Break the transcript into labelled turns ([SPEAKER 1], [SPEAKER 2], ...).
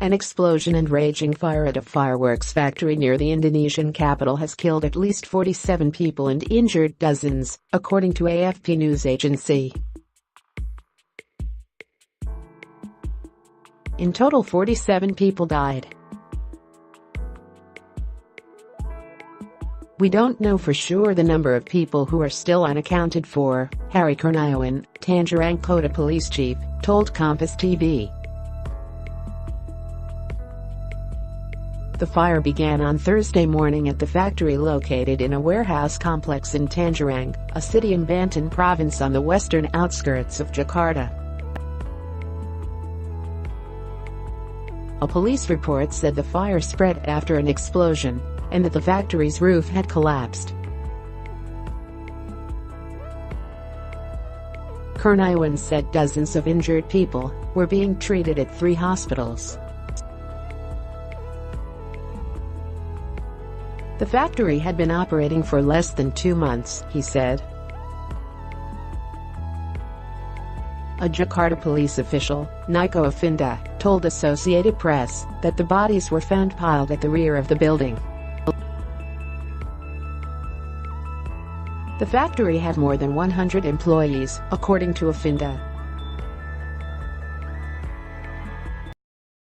[SPEAKER 1] An explosion and raging fire at a fireworks factory near the Indonesian capital has killed at least 47 people and injured dozens, according to AFP news agency. In total, 47 people died. We don't know for sure the number of people who are still unaccounted for, Harry Kurniawan, Tangerang Kota police chief, told Kompas TV. The fire began on Thursday morning at the factory located in a warehouse complex in Tangerang, a city in Banten province on the western outskirts of Jakarta. A police report said the fire spread after an explosion, and that the factory's roof had collapsed. Kurniawan said dozens of injured people were being treated at 3 hospitals. The factory had been operating for less than 2 months, he said. A Jakarta police official, Niko Afinda, told Associated Press that the bodies were found piled at the rear of the building. The factory had more than 100 employees, according to Afinda.